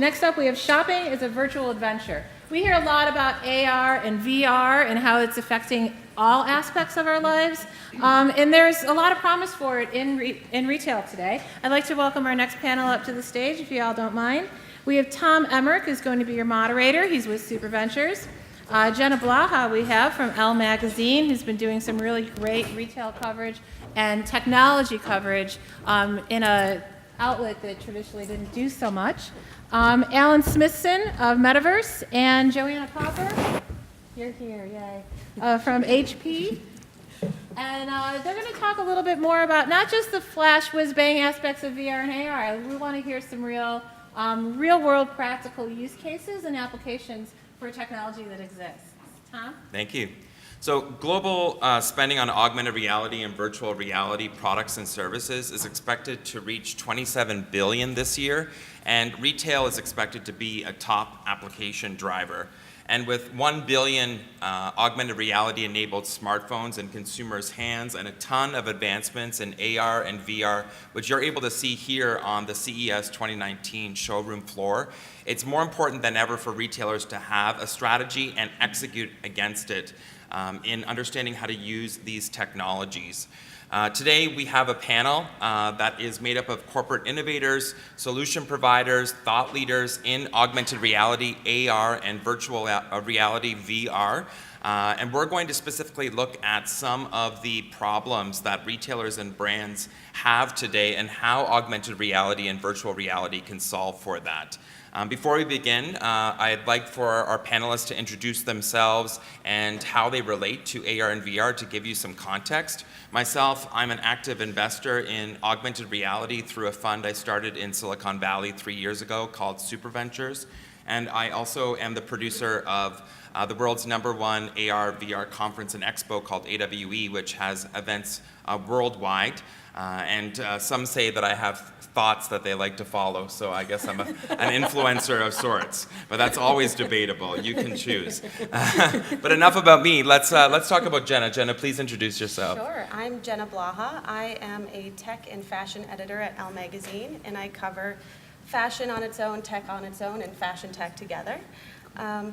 Next up, we have shopping is a virtual adventure. We hear a lot about AR and VR and how it's affecting all aspects of our lives. And there's a lot of promise for it in retail today. I'd like to welcome our next panel up to the stage, if you all don't mind. We have Tom Emrich, who's going to be your moderator. He's with SuperVentures. Jenna Blaha we have from ELLE magazine, who's been doing some really great retail coverage and technology coverage in an outlet that traditionally didn't do so much. Smithson of MetaVRse, and Joanna Popper, you're here, yay, from HP. And they're going to talk a little bit more about not just the flash whiz-bang aspects of VR and AR. We want to hear some real-world practical use cases and applications for technology that exists. Tom? Thank you. So global spending on augmented reality and virtual reality products and services is expected to reach $27 billion this year, and retail is expected to be a top application driver. And with 1 billion augmented reality enabled smartphones in consumers' hands and a ton of advancements in AR and VR, which you're able to see here on the CES 2019 showroom floor, it's more important than ever for retailers to have a strategy and execute against it in understanding how to use these technologies. Today we have a panel that is made up of corporate innovators, solution providers, thought leaders in augmented reality, AR, and virtual reality, VR. And we're going to specifically look at some of the problems that retailers and brands have today and how augmented reality and virtual reality can solve for that. Before we begin, I'd like for our panelists to introduce themselves and how they relate to AR and VR to give you some context. Myself, I'm an active investor in augmented reality through a fund I started in Silicon Valley 3 years ago called SuperVentures. And I also am the producer of the world's #1 AR VR conference and expo called AWE, which has events worldwide. And some say that I have thoughts that they like to follow, so I guess I'm an influencer of sorts. But that's always debatable. You can choose. But enough about me. Let's talk about Jenna. Jenna, please introduce yourself. Sure. I'm Jenna Blaha. I am a tech and fashion editor at ELLE magazine, and I cover fashion on its own, tech on its own, and fashion tech together.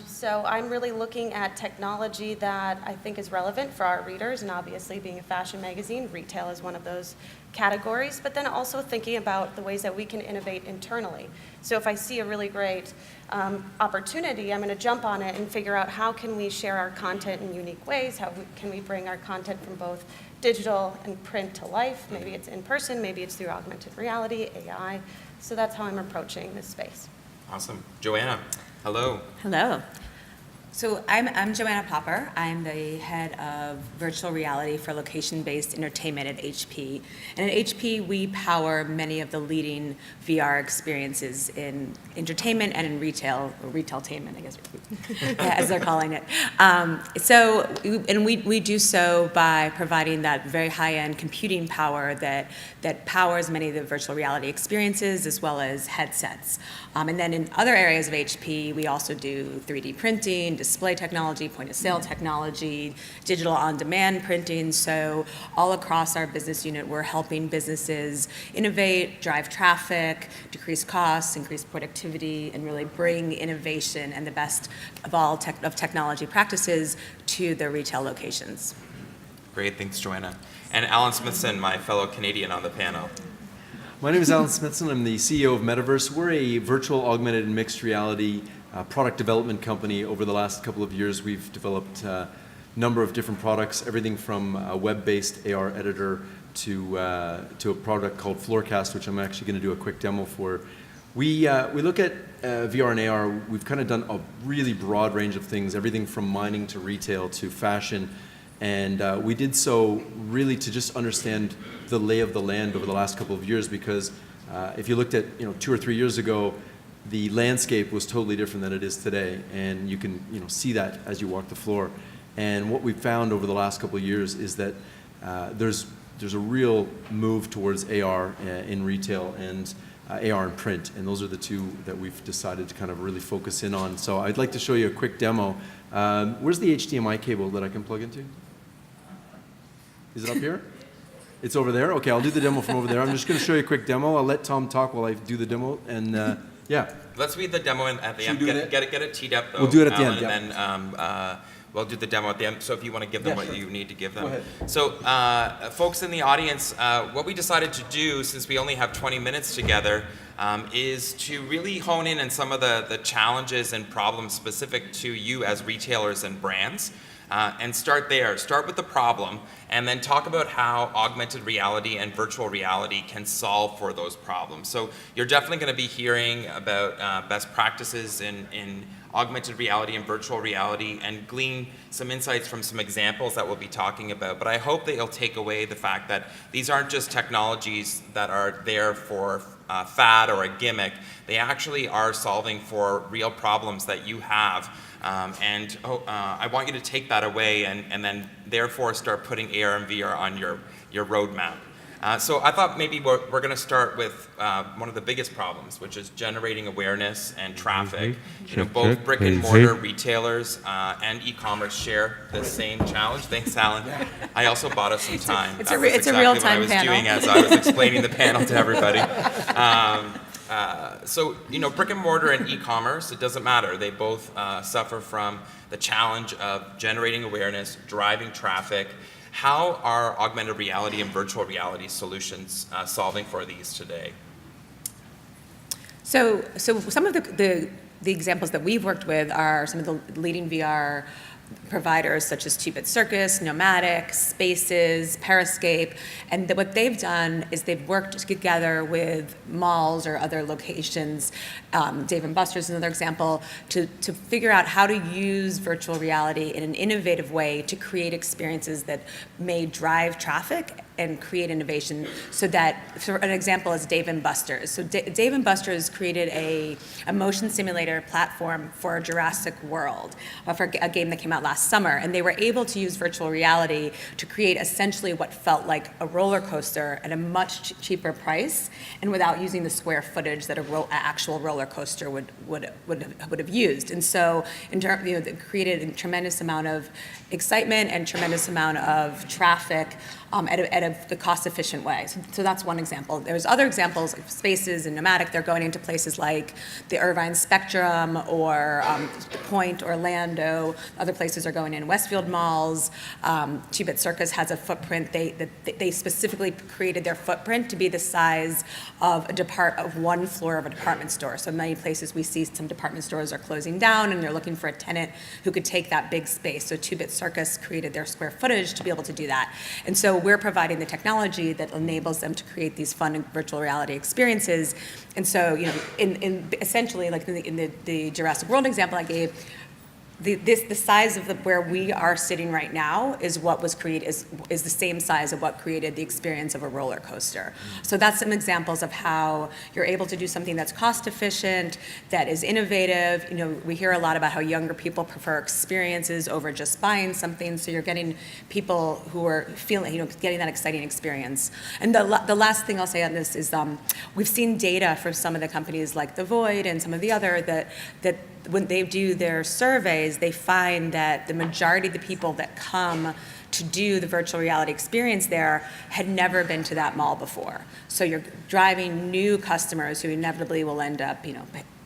So I'm really looking at technology that I think is relevant for our readers, and obviously being a fashion magazine, retail is one of those categories, but then also thinking about the ways that we can innovate internally. So if I see a really great opportunity, I'm going to jump on it and figure out how can we share our content in unique ways, can we bring our content from both digital and print to life, maybe it's in person, maybe it's through augmented reality, AI, so that's how I'm approaching this space. Awesome. Joanna. Hello. Hello. So I'm Joanna Popper. I'm the head of virtual reality for location-based entertainment at HP. And at HP, we power many of the leading VR experiences in entertainment and in retail, or retailtainment, I guess, as they're calling it. We do so by providing that very high-end computing power that powers many of the virtual reality experiences as well as headsets. And then in other areas of HP, we also do 3D printing, display technology, point-of-sale technology, digital on-demand printing. So all across our business unit, we're helping businesses innovate, drive traffic, decrease costs, increase productivity, and really bring innovation and the best of all technology practices to their retail locations. Great. Thanks, Joanna. And Smithson, my fellow Canadian on the panel. My name is Smithson. I'm the CEO of MetaVRse. We're a virtual, augmented, and mixed reality product development company. Over the last couple of years, we've developed a number of different products, everything from a web-based AR editor to a product called Floorcast, which I'm actually going to do a quick demo for. We look at VR and AR. We've kind of done a really broad range of things, everything from mining to retail to fashion. And we did so really to just understand the lay of the land over the last couple of years, because if you looked at 2 or 3 years ago, the landscape was totally different than it is today, and you can see that as you walk the floor. And what we've found over the last couple of years is that there's a real move towards AR in retail and AR in print, and those are the two that we've decided to kind of really focus in on. So I'd like to show you a quick demo. Where's the HDMI cable that I can plug into? Is it up here? It's over there? Okay, I'll do the demo from over there. I'm just going to show you a quick demo. I'll let Tom talk while I do the demo, and Yeah. Let's read the demo at the Should end. we do Get it? it teed up, though. We'll do it at the Alan, end, yeah. And then we'll do the demo at the end. So if you want to give them Yeah, what sure. you need to give them. Go ahead. So folks in the audience, what we decided to do, since we only have 20 minutes together, is to really hone in on some of the challenges and problems specific to you as retailers and brands. And start there. Start with the problem, and then talk about how augmented reality and virtual reality can solve for those problems. So you're definitely going to be hearing about best practices in augmented reality and virtual reality, and glean some insights from some examples that we'll be talking about. But I hope that you'll take away the fact that these aren't just technologies that are there for fad or a gimmick. They actually are solving for real problems that you have. I want you to take that away and then therefore start putting AR and VR on your roadmap. So I thought maybe we're going to start with one of the biggest problems, which is generating awareness and traffic. You know, both brick and mortar retailers and e-commerce share the same challenge. Thanks, Alan. I also bought us some time. It's That a was it's a exactly real-time what I was panel. doing as I was explaining the panel to everybody. So, you know, brick and mortar and e-commerce, it doesn't matter. They both suffer from the challenge of generating awareness, driving traffic. How are augmented reality and virtual reality solutions solving for these today? So some of the examples that we've worked with are some of the leading VR providers such as 2-Bit Circus, Nomadic, Spaces, Periscape, and what they've done is they've worked together with malls or other locations, Dave & Buster's is another example, to figure out how to use virtual reality in an innovative way to create experiences that may drive traffic and create innovation. So that, for an example, is Dave & Buster's. So Dave & Buster's created a motion simulator platform for Jurassic World, for a game that came out last summer, and they were able to use virtual reality to create essentially what felt like a roller coaster at a much cheaper price, and without using the square footage that an actual roller coaster would have used. And so, it created a tremendous amount of excitement and tremendous amount of traffic at a cost-efficient way. So that's one example. There's other examples, like Spaces and Nomadic. They're going into places like the Irvine Spectrum or Point, Orlando. Other places are going in Westfield malls. 2-Bit Circus has a footprint. They specifically created their footprint to be the size of one floor of a department store. So many places we see some department stores are closing down and they're looking for a tenant who could take that big space. So 2-Bit Circus created their square footage to be able to do that. And so we're providing the technology that enables them to create these fun virtual reality experiences. And so, in essentially, like in the Jurassic World example I gave, the size of where we are sitting right now is what was created is the same size of what created the experience of a roller coaster. So that's some examples of how you're able to do something that's cost efficient, that is innovative. We hear a lot about how younger people prefer experiences over just buying something. So you're getting people who are feeling, getting that exciting experience. And the last thing I'll say on this is we've seen data from some of the companies like The Void and some of the other that when they do their surveys, they find that the majority of the people that come to do the virtual reality experience there had never been to that mall before. So you're driving new customers who inevitably will end up,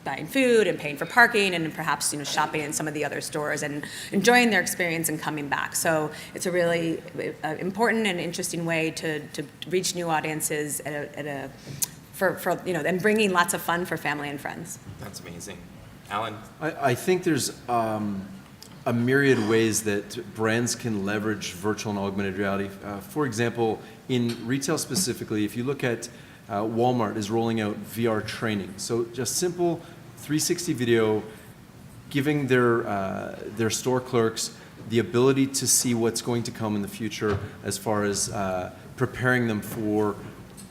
buying food and paying for parking and perhaps, shopping in some of the other stores and enjoying their experience and coming back. So it's a really important and interesting way to reach new audiences and bringing lots of fun for family and friends. That's amazing. Alan? I think there's a myriad ways that brands can leverage virtual and augmented reality. For example, in retail specifically, if you look at Walmart is rolling out VR training. So just simple 360 video, giving their store clerks the ability to see what's going to come in the future as far as preparing them for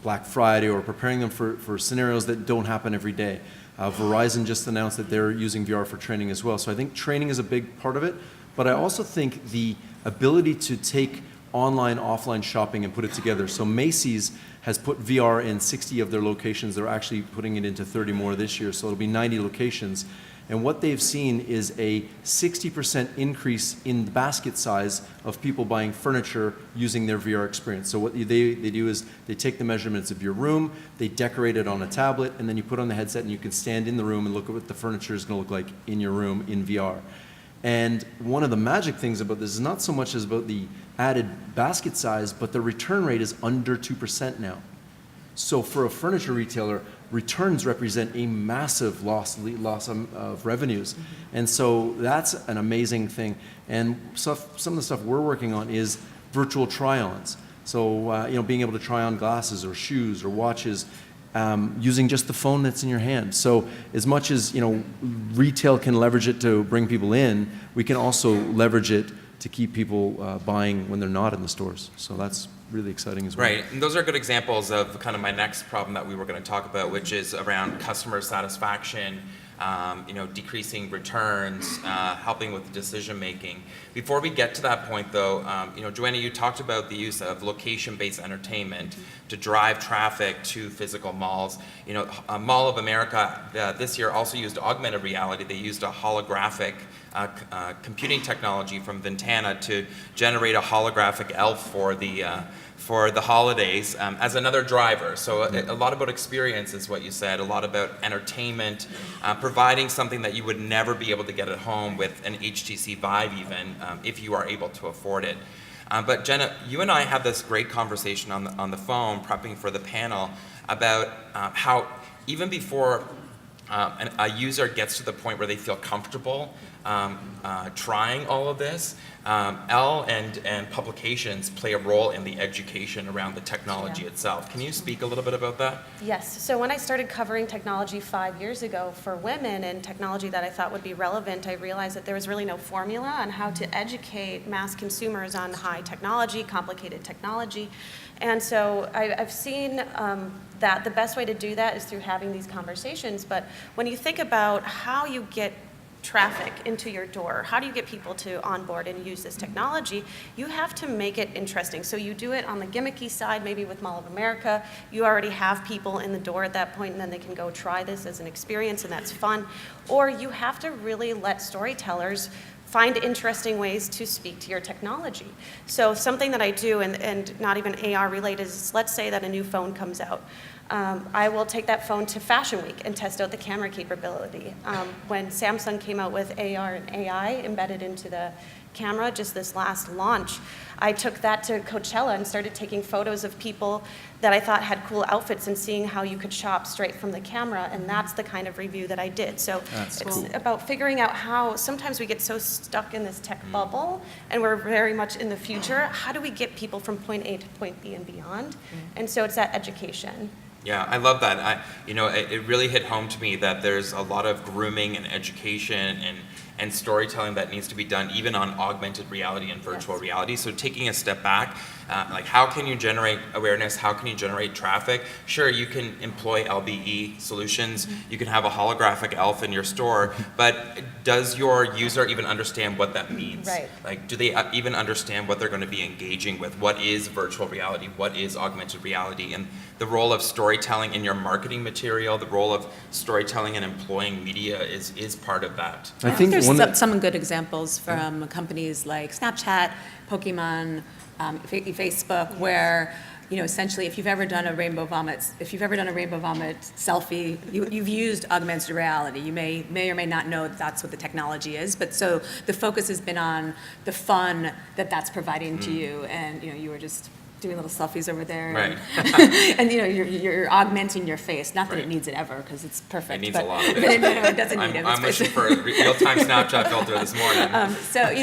Black Friday or preparing them for scenarios that don't happen every day. Verizon just announced that they're using VR for training as well. So I think training is a big part of it. But I also think the ability to take online, offline shopping and put it together. So Macy's has put VR in 60 of their locations. They're actually putting it into 30 more this year. So it'll be 90 locations. And what they've seen is a 60% increase in the basket size of people buying furniture using their VR experience. So what they do is they take the measurements of your room, they decorate it on a tablet, and then you put on the headset and you can stand in the room and look at what the furniture is going to look like in your room in VR. And one of the magic things about this is not so much as about the added basket size, but the return rate is under 2% now. So for a furniture retailer, returns represent a massive loss of revenues. And so that's an amazing thing. And some of the stuff we're working on is virtual try-ons. So being able to try on glasses or shoes or watches using just the phone that's in your hand. So as much as retail can leverage it to bring people in, we can also leverage it to keep people buying when they're not in the stores. So that's really exciting as well. Right, and those are good examples of kind of my next problem that we were going to talk about, which is around customer satisfaction, decreasing returns, helping with decision making. Before we get to that point, though, Joanna, you talked about the use of location-based entertainment to drive traffic to physical malls. Mall of America this year also used augmented reality. They used a holographic computing technology from Ventana to generate a holographic elf for the holidays as another driver. So a lot about experience is what you said, a lot about entertainment, providing something that you would never be able to get at home with an HTC Vive even, if you are able to afford it. But Jenna, you and I had this great conversation on the phone prepping for the panel about how even before a user gets to the point where they feel comfortable trying all of this, ELLE and publications play a role in the education around the technology itself. Can you speak a little bit about that? Yes. So when I started covering technology 5 years ago for women and technology that I thought would be relevant, I realized that there was really no formula on how to educate mass consumers on high technology, complicated technology. And so I've seen that the best way to do that is through having these conversations. But when you think about how you get traffic into your door, how do you get people to onboard and use this technology, you have to make it interesting. So you do it on the gimmicky side, maybe with Mall of America. You already have people in the door at that point, and then they can go try this as an experience, and that's fun. Or you have to really let storytellers find interesting ways to speak to your technology. So something that I do, and not even AR related, is let's say that a new phone comes out. I will take that phone to Fashion Week and test out the camera capability. When Samsung came out with AR and AI embedded into the camera just this last launch, I took that to Coachella and started taking photos of people that I thought had cool outfits and seeing how you could shop straight from the camera, and that's the kind of review that I did. So it's about figuring out how sometimes we get so stuck in this tech bubble and we're very much in the future. How do we get people from point A to point B and beyond? And so it's that education. Yeah, I love that. It really hit home to me that there's a lot of grooming and education and storytelling that needs to be done even on augmented reality and virtual reality. So taking a step back, like how can you generate awareness? How can you generate traffic? Sure, you can employ LBE solutions. You can have a holographic elf in your store, but does your user even understand what that means? Right. Like, do they even understand what they're going to be engaging with? What is virtual reality? What is augmented reality? And the role of storytelling in your marketing material, the role of storytelling and employing media is part of that. I think there's some good examples from companies like Snapchat, Pokemon, Facebook, where essentially, if you've ever done a rainbow vomit selfie, you've used augmented reality. You may or may not know that's what the technology is, but so the focus has been on the fun that's providing to you, and you were just doing little selfies over there, right? And you're augmenting your face. Not that it needs it ever, because it's perfect. It needs a lot of it. It doesn't need it. I'm wishing for a real-time Snapchat filter this morning.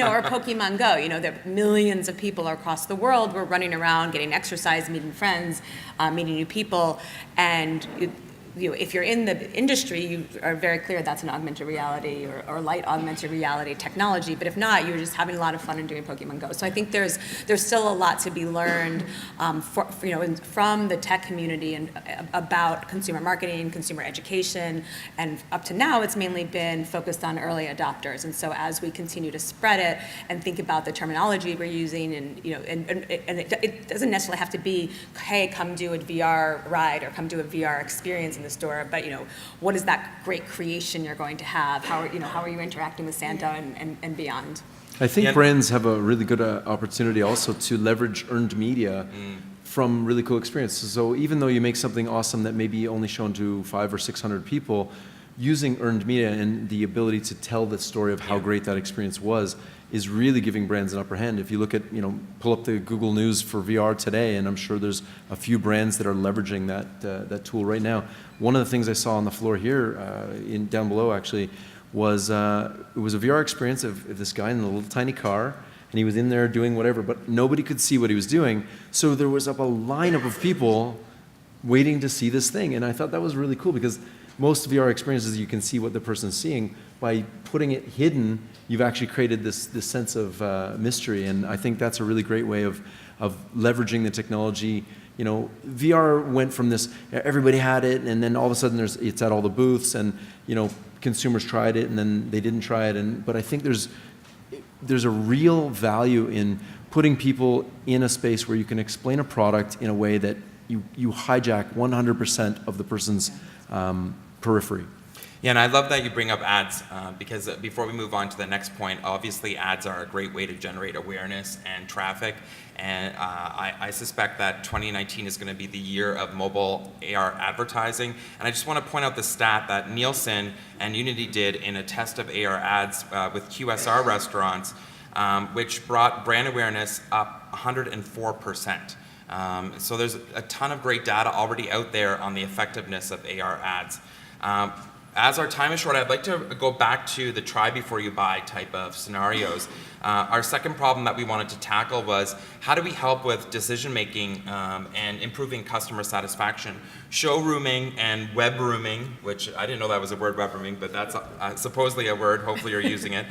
Or Pokemon Go. There are millions of people across the world. We're running around, getting exercise, meeting friends, meeting new people, and if you're in the industry, you are very clear that's an augmented reality or light augmented reality technology. But if not, you're just having a lot of fun and doing Pokemon Go. So I think there's still a lot to be learned from the tech community and about consumer marketing, consumer education, and up to now it's mainly been focused on early adopters. And so as we continue to spread it and think about the terminology we're using, and it doesn't necessarily have to be, hey, come do a VR ride or come do a VR experience in the store, but what is that great creation you're going to have? How are you interacting with Santa and beyond? I think Yeah. brands have a really good opportunity also to leverage earned media from really cool experiences. So even though you make something awesome that may be only shown to 500 or 600 people, using earned media and the ability to tell the story of how great that experience was is really giving brands an upper hand. If you look at, pull up the Google News for VR today, and I'm sure there's a few brands that are leveraging that tool right now. One of the things I saw on the floor here, down below actually, was it was a VR experience of this guy in a little tiny car, and he was in there doing whatever, but nobody could see what he was doing. So there was a lineup of people waiting to see this thing, and I thought that was really cool because most VR experiences you can see what the person's seeing. By putting it hidden, you've actually created this sense of mystery, and I think that's a really great way of leveraging the technology. VR went from this, everybody had it, and then all of a sudden it's at all the booths, and consumers tried it, and then they didn't try it. But I think there's a real value in putting people in a space where you can explain a product in a way that you hijack 100% of the person's periphery. Yeah, and I love that you bring up ads because before we move on to the next point, obviously ads are a great way to generate awareness and traffic. And I suspect that 2019 is going to be the year of mobile AR advertising. And I just want to point out the stat that Nielsen and Unity did in a test of AR ads with QSR restaurants, which brought brand awareness up 104%. So there's a ton of great data already out there on the effectiveness of AR ads. As our time is short, I'd like to go back to the try before you buy type of scenarios. Our second problem that we wanted to tackle was how do we help with decision making and improving customer satisfaction? Showrooming and web rooming, which I didn't know that was a word, web rooming, but that's supposedly a word. Hopefully you're using it.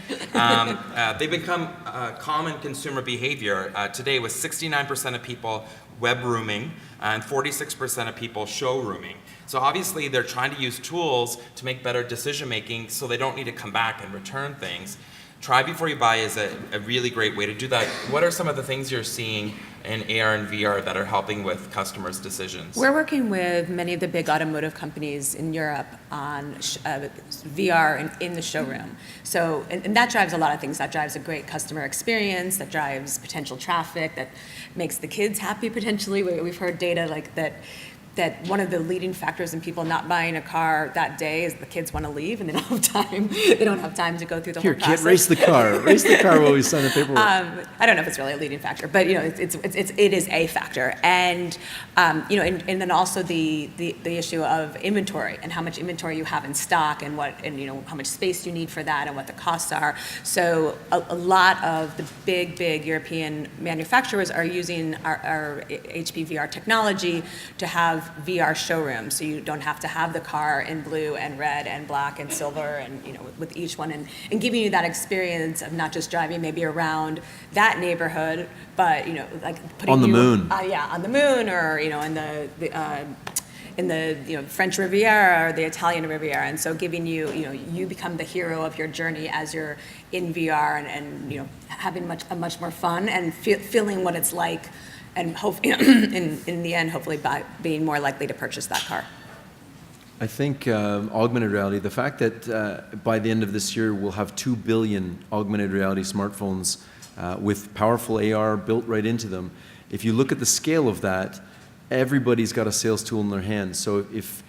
They've become common consumer behavior today, with 69% of people web rooming and 46% of people showrooming. So obviously they're trying to use tools to make better decision making so they don't need to come back and return things. Try before you buy is a really great way to do that. What are some of the things you're seeing in AR and VR that are helping with customers' decisions? We're working with many of the big automotive companies in Europe on VR in the showroom. So, and that drives a lot of things. That drives a great customer experience, that drives potential traffic, that makes the kids happy potentially. We've heard data like that one of the leading factors in people not buying a car that day is the kids want to leave and they don't have time. They don't have time to go through the whole process. Kid, race the car. Race the car while we sign the paperwork. I don't know if it's really a leading factor, but it is a factor. And and then also the issue of inventory and how much inventory you have in stock and how much space you need for that and what the costs are. So a lot of the big European manufacturers are using our HP VR technology to have VR showrooms, so you don't have to have the car in blue and red and black and silver and with each one, and giving you that experience of not just driving maybe around that neighborhood, but like putting on the moon. On the moon, or in the French Riviera or the Italian Riviera, and so giving you become the hero of your journey as you're in VR and having a much more fun and feeling what it's like. And in the end, hopefully being more likely to purchase that car. I think augmented reality, the fact that by the end of this year we'll have 2 billion augmented reality smartphones with powerful AR built right into them. If you look at the scale of that, everybody's got a sales tool in their hand. So if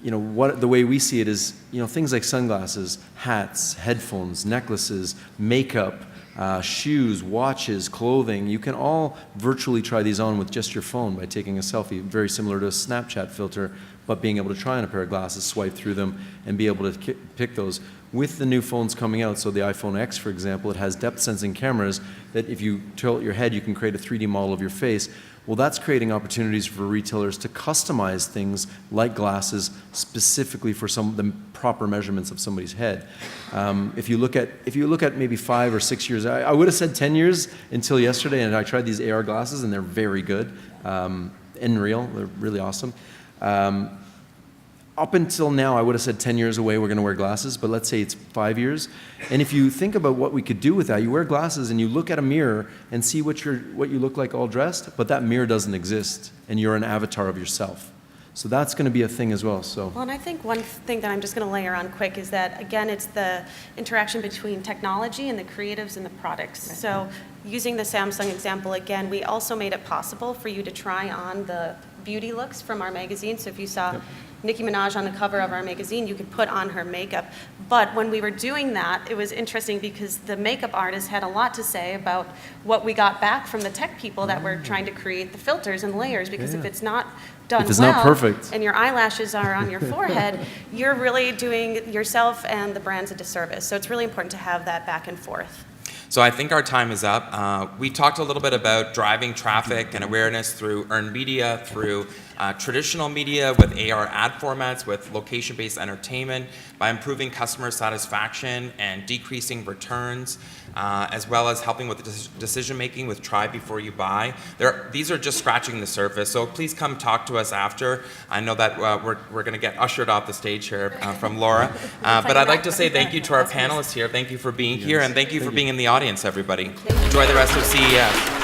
the way we see it is, things like sunglasses, hats, headphones, necklaces, makeup, shoes, watches, clothing, you can all virtually try these on with just your phone by taking a selfie, very similar to a Snapchat filter, but being able to try on a pair of glasses, swipe through them, and be able to pick those. With the new phones coming out, so the iPhone X, for example, it has depth sensing cameras that if you tilt your head, you can create a 3D model of your face. Well, that's creating opportunities for retailers to customize things like glasses specifically for some of the proper measurements of somebody's head. If you look at maybe 5 or 6 years, I would have said 10 years until yesterday, and I tried these AR glasses, and they're very good and real. They're really awesome. Up until now, I would have said 10 years away, we're going to wear glasses, but let's say it's 5 years. And if you think about what we could do with that, you wear glasses and you look at a mirror and see what you look like all dressed, but that mirror doesn't exist, and you're an avatar of yourself. So that's going to be a thing as well. So Well, and I think one thing that I'm just going to layer on quick is that, again, it's the interaction between technology and the creatives and the products. So using the Samsung example again, we also made it possible for you to try on the beauty looks from our magazine. So if you saw Nicki Minaj on the cover of our magazine, you could put on her makeup. But when we were doing that, it was interesting because the makeup artist had a lot to say about what we got back from the tech people that were trying to create the filters and layers, because if it's not done If it's well not perfect. and your eyelashes are on your forehead, you're really doing yourself and the brands a disservice. So it's really important to have that back and forth. So I think our time is up. We talked a little bit about driving traffic and awareness through earned media, through traditional media with AR ad formats, with location-based entertainment, by improving customer satisfaction and decreasing returns, as well as helping with decision-making with try before you buy. These are just scratching the surface, so please come talk to us after. I know that we're going to get ushered off the stage here from Laura, but I'd like to say thank you to our panelists here. Thank you for being here, and thank you for being in the audience, everybody. Enjoy the rest of CES.